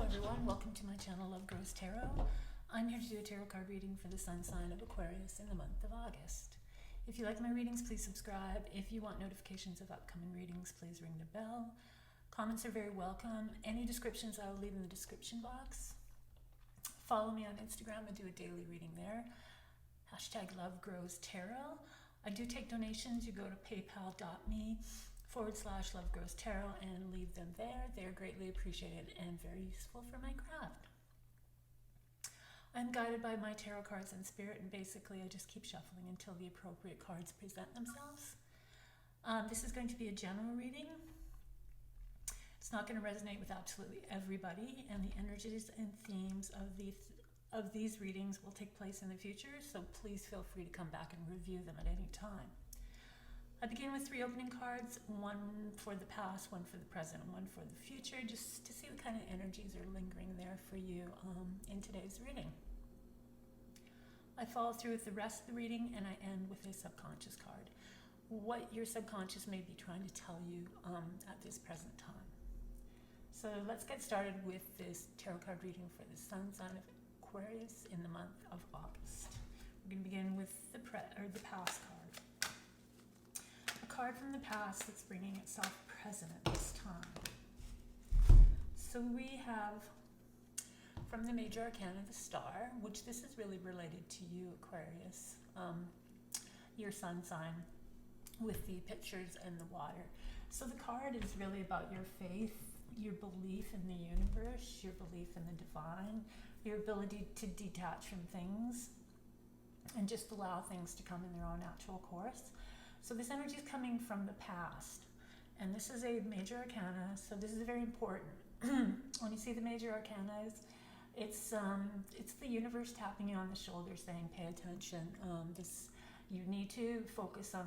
everyone, welcome to my channel Love Grows Tarot. I'm here to do a tarot card reading for the sun sign of Aquarius in the month of August. If you like my readings, please subscribe. If you want notifications of upcoming readings, please ring the bell. Comments are very welcome. Any descriptions I will leave in the description box. Follow me on Instagram. I do a daily reading there. Hashtag LoveGrowsTarot. I do take donations. You go to paypal.me/LoveGrowsTarot and leave them there. They're greatly appreciated and very useful for my craft. I'm guided by my tarot cards and spirit, and basically I just keep shuffling until the appropriate cards present themselves. This is going to be a general reading. It's not going to resonate with absolutely everybody, and the energies and themes of these readings will take place in the future, so please feel free to come back and review them at any time. I begin with 3 opening cards, one for the past, one for the present, and one for the future, just to see what kind of energies are lingering there for you in today's reading. I follow through with the rest of the reading, and I end with a subconscious card. What your subconscious may be trying to tell you at this present time. So let's get started with this tarot card reading for the sun sign of Aquarius in the month of August. We're going to begin with the past card. A card from the past that's bringing itself present at this time. So we have from the major arcana the Star, which this is really related to you, Aquarius, your sun sign, with the pictures and the water. So the card is really about your faith, your belief in the universe, your belief in the divine, your ability to detach from things and just allow things to come in their own natural course. So this energy is coming from the past, and this is a major arcana, so this is very important. When you see the major arcana, it's the universe tapping you on the shoulder saying, pay attention. You need to focus on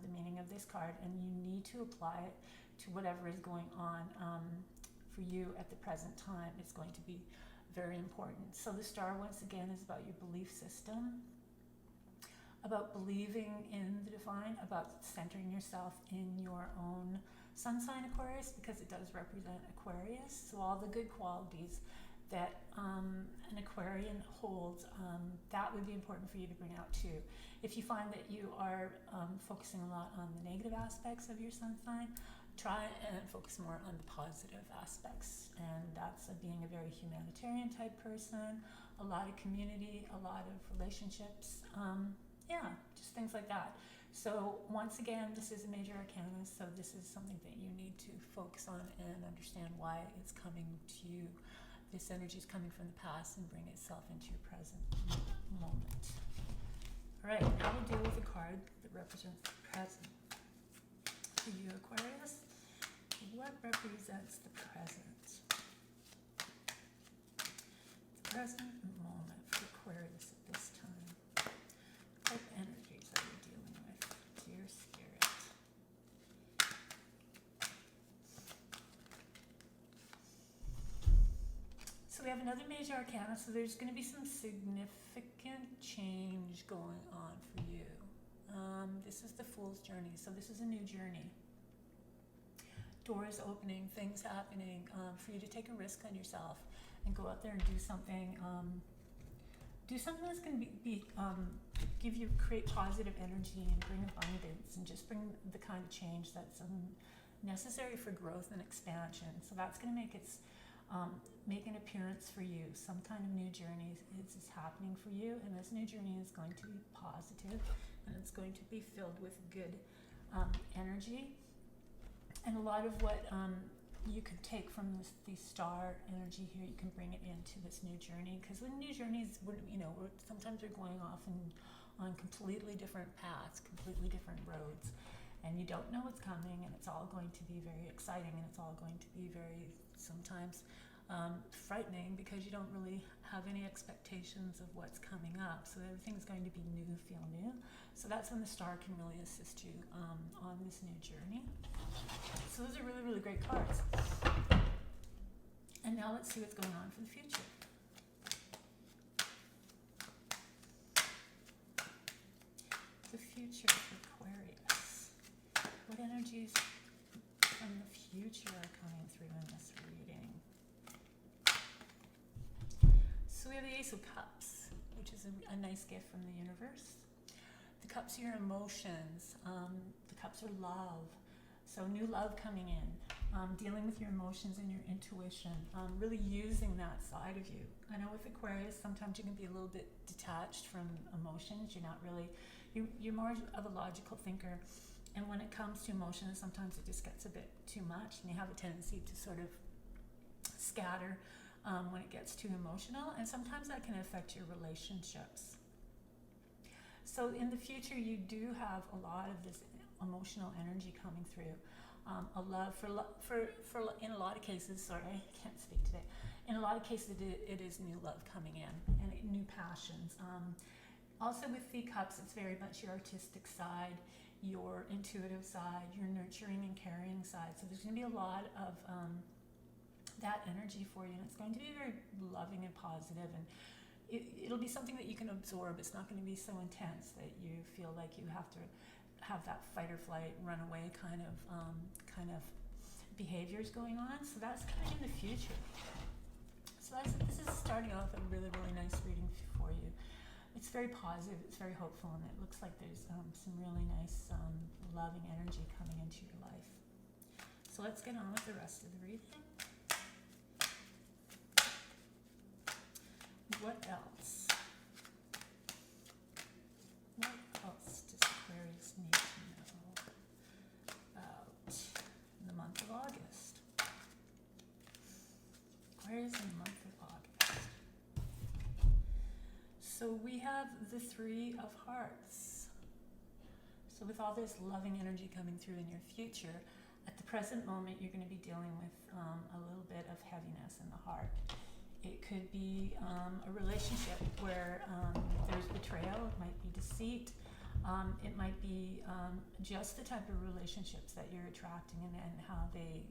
the meaning of this card, and you need to apply it to whatever is going on for you at the present time. It's going to be very important. So the Star, once again, is about your belief system, about believing in the divine, about centering yourself in your own sun sign, Aquarius, because it does represent Aquarius. So all the good qualities that an Aquarian holds, that would be important for you to bring out too. If you find that you are focusing a lot on the negative aspects of your sun sign, try and focus more on the positive aspects, and that's being a very humanitarian type person, a lot of community, a lot of relationships, just things like that. So once again, this is a major arcana, so this is something that you need to focus on and understand why it's coming to you. This energy is coming from the past and bring itself into your present moment. All right, now we'll deal with a card that represents the present. For you, Aquarius, what represents the present? The present moment for Aquarius at this time. What energies are you dealing with, dear Spirit? So we have another major arcana, so there's going to be some significant change going on for you. This is the Fool's Journey, so this is a new journey. Doors opening, things happening, for you to take a risk on yourself and go out there and do something. Do something that's going to create positive energy and bring abundance and just bring the kind of change that's necessary for growth and expansion. So that's going to make an appearance for you. Some kind of new journey is happening for you, and this new journey is going to be positive, and it's going to be filled with good energy. And a lot of what you could take from the Star energy here, you can bring it into this new journey, because the new journeys, sometimes we're going off on completely different paths, completely different roads, and you don't know what's coming, and it's all going to be very exciting, and it's all going to be very sometimes frightening, because you don't really have any expectations of what's coming up. So everything's going to be new, feel new. So that's when the Star can really assist you on this new journey. So those are really, really great cards. And now let's see what's going on for the future. The future for Aquarius. What energies from the future are coming through in this reading? So we have the Ace of Cups, which is a nice gift from the universe. The cups are your emotions. The cups are love. So new love coming in. Dealing with your emotions and your intuition. Really using that side of you. I know with Aquarius, sometimes you can be a little bit detached from emotions. You're not really, you're more of a logical thinker. And when it comes to emotions, sometimes it just gets a bit too much, and you have a tendency to sort of scatter when it gets too emotional, and sometimes that can affect your relationships. So in the future, you do have a lot of this emotional energy coming through. A love for in a lot of cases, sorry, I can't speak today. In a lot of cases, it is new love coming in and new passions. Also with the cups, it's very much your artistic side, your intuitive side, your nurturing and caring side. So there's going to be a lot of that energy for you, and it's going to be very loving and positive, and it'll be something that you can absorb. It's not going to be so intense that you feel like you have to have that fight or flight, run away kind of behaviors going on. So that's coming in the future. So this is starting off a really, really nice reading for you. It's very positive, it's very hopeful, and it looks like there's some really nice loving energy coming into your life. So let's get on with the rest of the reading. What else? What else does Aquarius need to know about the month of August? Aquarius in the month of August. So we have the Three of Hearts. So with all this loving energy coming through in your future, at the present moment you're going to be dealing with a little bit of heaviness in the heart. It could be a relationship where there's betrayal, it might be deceit, it might be just the type of relationships that you're attracting and how they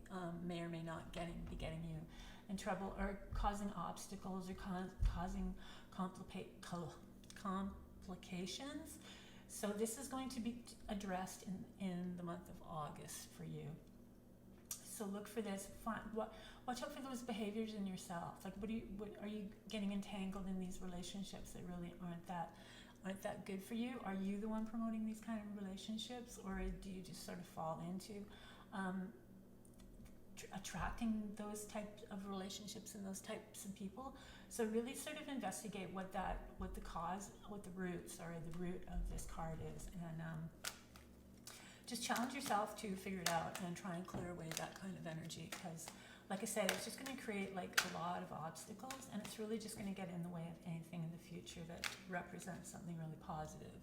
may or may not be getting you in trouble, or causing obstacles, or causing complications. So this is going to be addressed in the month of August for you. So look for this. Watch out for those behaviors in yourself. Like, what are you getting entangled in these relationships that really aren't that good for you? Are you the one promoting these kind of relationships, or do you just sort of fall into attracting those types of relationships and those types of people? So really sort of investigate what the roots, or the root of this card is, and just challenge yourself to figure it out and try and clear away that kind of energy, because like I said, it's just going to create like a lot of obstacles, and it's really just going to get in the way of anything in the future that represents something really positive,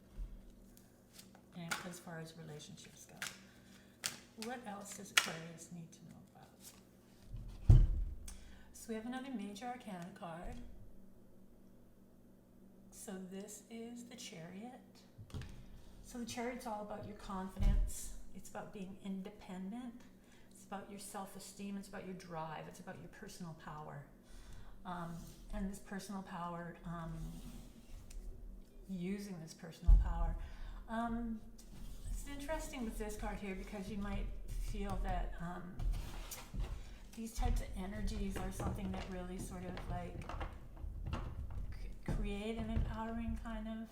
and as far as relationships go. What else does Aquarius need to know about? So we have another Major Arcana card. So this is the Chariot. So the Chariot's all about your confidence. It's about being independent. It's about your self-esteem. It's about your drive. It's about your personal power. And this personal power, using this personal power. It's interesting with this card here, because you might feel that these types of energies are something that really sort of like create an empowering kind of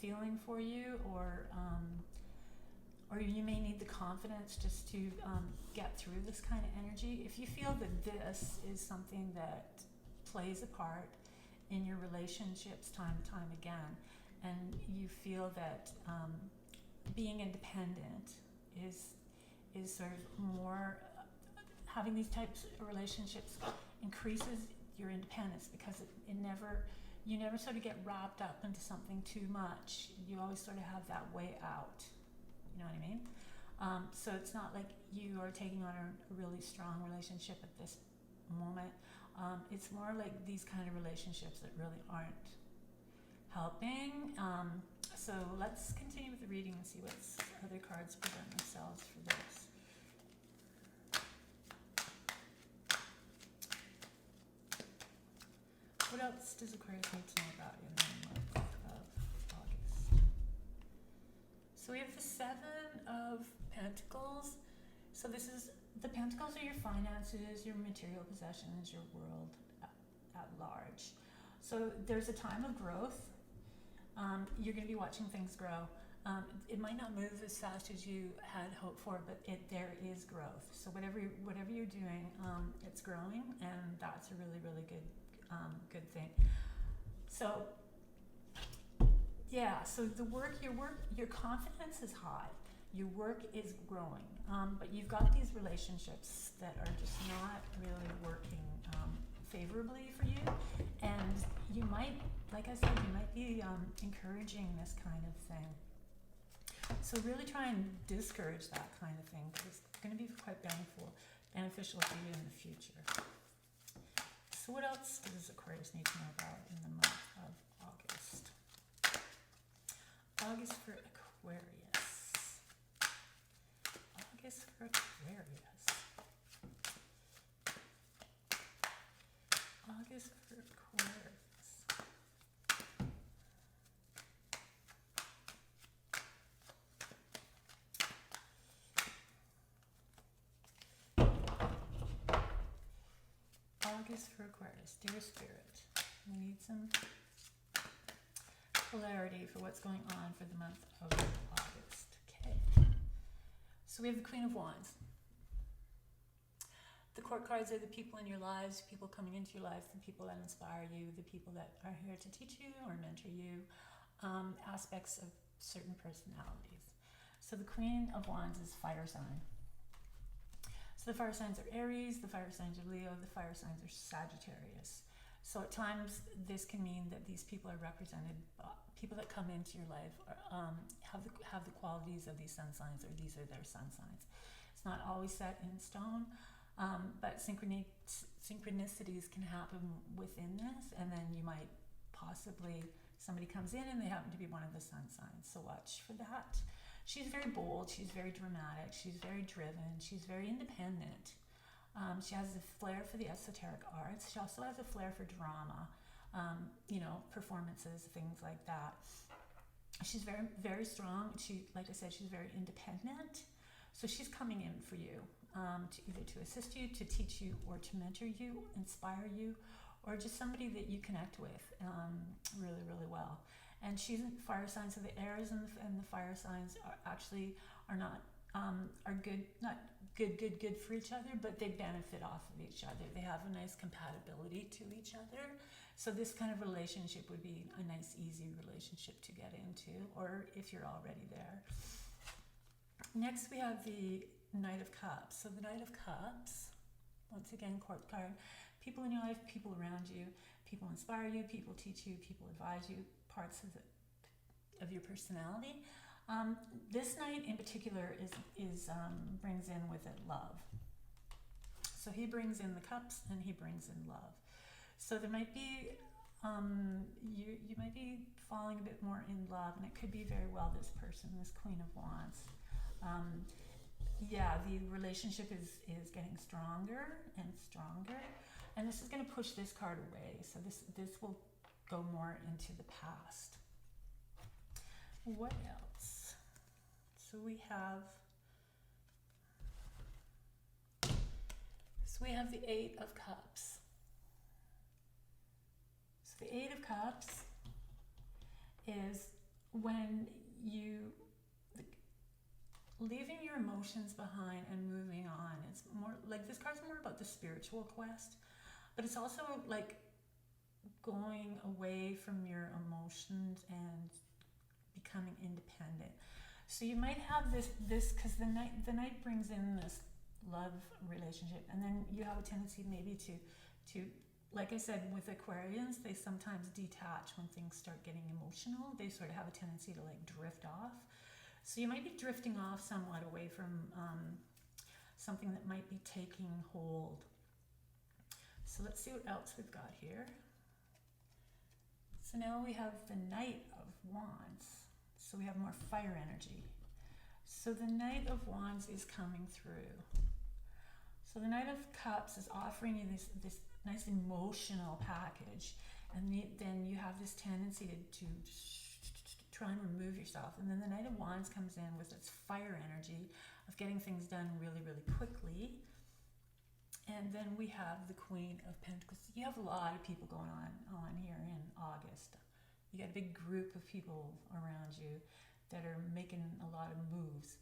feeling for you, or you may need the confidence just to get through this kind of energy. If you feel that this is something that plays a part in your relationships time and time again, and you feel that being independent is sort of more, having these types of relationships increases your independence, because you never sort of get wrapped up into something too much. You always sort of have that way out. You know what I mean? So it's not like you are taking on a really strong relationship at this moment. It's more like these kind of relationships that really aren't helping. So let's continue with the reading and see what other cards present themselves for this. What else does Aquarius need to know about in the month of August? So we have the Seven of Pentacles. So the Pentacles are your finances, your material possessions, your world at large. So there's a time of growth. You're going to be watching things grow. It might not move as fast as you had hoped for, but there is growth. So whatever you're doing, it's growing, and that's a really, really good thing. So yeah, so your confidence is high. Your work is growing, but you've got these relationships that are just not really working favorably for you, and you might, like I said, you might be encouraging this kind of thing. So really try and discourage that kind of thing, because it's going to be quite beneficial to you in the future. So what else does Aquarius need to know about in the month of August? August for Aquarius. August for Aquarius. August for Aquarius. August for Aquarius. Dear Spirit, we need some clarity for what's going on for the month of August. Okay. So we have the Queen of Wands. The court cards are the people in your lives, people coming into your lives, the people that inspire you, the people that are here to teach you or mentor you, aspects of certain personalities. So the Queen of Wands is fire sign. So the fire signs are Aries, the fire signs are Leo, the fire signs are Sagittarius. So at times this can mean that these people are represented, people that come into your life have the qualities of these sun signs, or these are their sun signs. It's not always set in stone, but synchronicities can happen within this, and then you might possibly, somebody comes in and they happen to be one of the sun signs, so watch for that. She's very bold, she's very dramatic, she's very driven, she's very independent. She has a flair for the esoteric arts. She also has a flair for drama, performances, things like that. She's very, very strong. Like I said, she's very independent. So she's coming in for you, to assist you, to teach you, or to mentor you, inspire you, or just somebody that you connect with really, really well. And she's in fire signs, so the airs and the fire signs are good, not good for each other, but they benefit off of each other. They have a nice compatibility to each other. So this kind of relationship would be a nice, easy relationship to get into, or if you're already there. Next, we have the Knight of Cups. So the Knight of Cups, once again, court card. People in your life, people around you, people inspire you, people teach you, people advise you, parts of your personality. This knight in particular is brings in with it love. So he brings in the cups and he brings in love. So there might be you might be falling a bit more in love, and it could be very well this person, this Queen of Wands. The relationship is getting stronger and stronger, and this is going to push this card away. So this will go more into the past. What else? So we have the Eight of Cups. So the Eight of Cups is when leaving your emotions behind and moving on. It's more like, this card's more about the spiritual quest, but it's also like going away from your emotions and becoming independent. So you might have this because the night brings in this love relationship, and then you have a tendency maybe to like I said, with Aquarians, they sometimes detach when things start getting emotional. They sort of have a tendency to like drift off. So you might be drifting off somewhat away from something that might be taking hold. So let's see what else we've got here. So now we have the Knight of Wands. So we have more fire energy. So the Knight of Wands is coming through. So the Knight of Cups is offering you this nice emotional package, and then you have this tendency to try and remove yourself. And then the Knight of Wands comes in with its fire energy of getting things done really, really quickly. And then we have the Queen of Pentacles. You have a lot of people going on here in August. You got a big group of people around you that are making a lot of moves.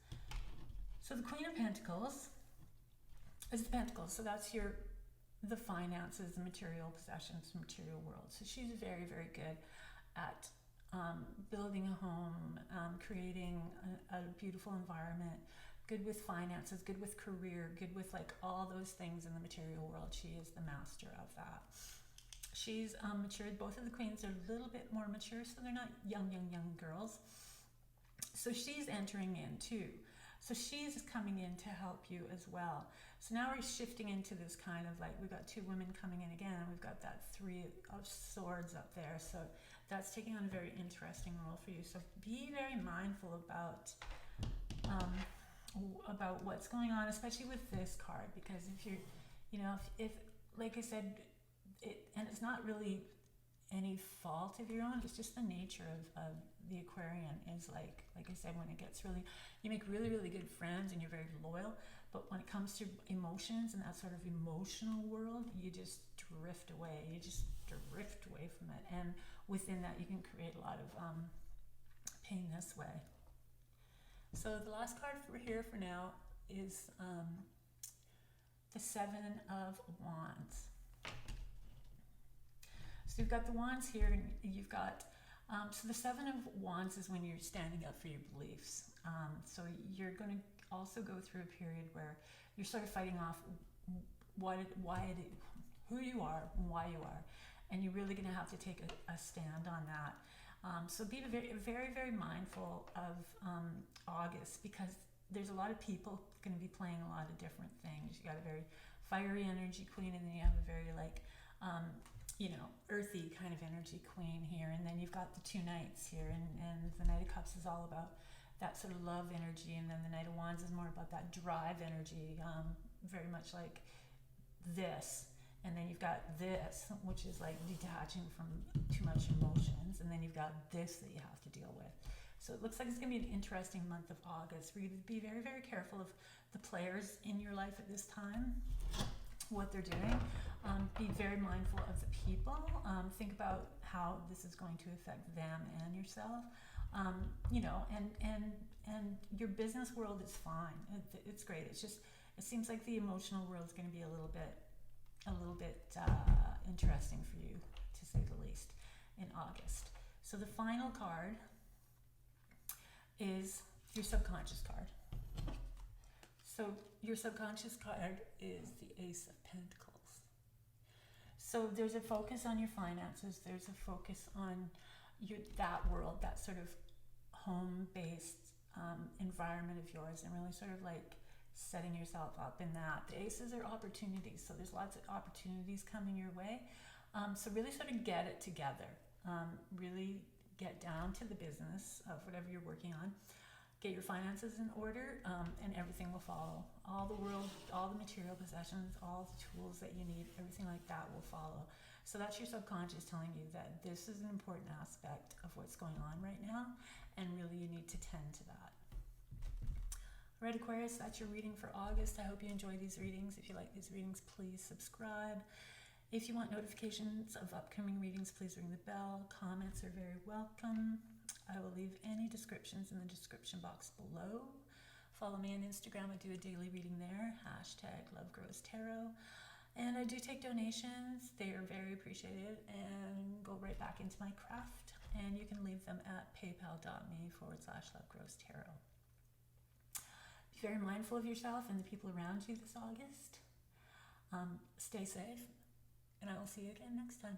So the Queen of Pentacles is the Pentacles. So that's the finances, the material possessions, the material world. So she's very, very good at building a home, creating a beautiful environment, good with finances, good with career, good with like all those things in the material world. She is the master of that. She's matured. Both of the queens are a little bit more mature, so they're not young girls. So she's entering in too. So she's coming in to help you as well. So now we're shifting into this kind of like, we've got two women coming in again, and we've got that Three of Swords up there. So that's taking on a very interesting role for you. So be very mindful about what's going on, especially with this card, because if you're, if like I said, and it's not really any fault of your own, it's just the nature of the Aquarian is like I said, when it gets really, you make really, really good friends and you're very loyal, but when it comes to emotions and that sort of emotional world, you just drift away. You just drift away from it. And within that, you can create a lot of pain this way. So the last card here for now is the Seven of Wands. So you've got the wands here, and you've got, so the Seven of Wands is when you're standing up for your beliefs. So you're going to also go through a period where you're sort of fighting off who you are and why you are. And you're really going to have to take a stand on that. So be very, very, very mindful of August, because there's a lot of people going to be playing a lot of different things. You got a very fiery energy queen, and then you have a very like, earthy kind of energy queen here. And then you've got the two knights here, and the Knight of Cups is all about that sort of love energy, and then the Knight of Wands is more about that drive energy, very much like this. And then you've got this, which is like detaching from too much emotions, and then you've got this that you have to deal with. So it looks like it's going to be an interesting month of August. We're going to be very, very careful of the players in your life at this time, what they're doing. Be very mindful of the people. Think about how this is going to affect them and yourself. And your business world is fine. It's great. It's just, it seems like the emotional world is going to be a little bit interesting for you, to say the least, in August. So the final card is your subconscious card. So your subconscious card is the Ace of Pentacles. So there's a focus on your finances. There's a focus on that world, that sort of home-based environment of yours, and really sort of like setting yourself up in that. The aces are opportunities, so there's lots of opportunities coming your way. So really sort of get it together. Really get down to the business of whatever you're working on. Get your finances in order, and everything will follow. All the world, all the material possessions, all the tools that you need, everything like that will follow. So that's your subconscious telling you that this is an important aspect of what's going on right now, and really you need to tend to that. All right, Aquarius, that's your reading for August. I hope you enjoy these readings. If you like these readings, please subscribe. If you want notifications of upcoming readings, please ring the bell. Comments are very welcome. I will leave any descriptions in the description box below. Follow me on Instagram. I do a daily reading there. #LoveGrowsTarot. And I do take donations. They are very appreciated and go right back into my craft. And you can leave them at paypal.me/LoveGrowsTarot. Be very mindful of yourself and the people around you this August. Stay safe, and I will see you again next time.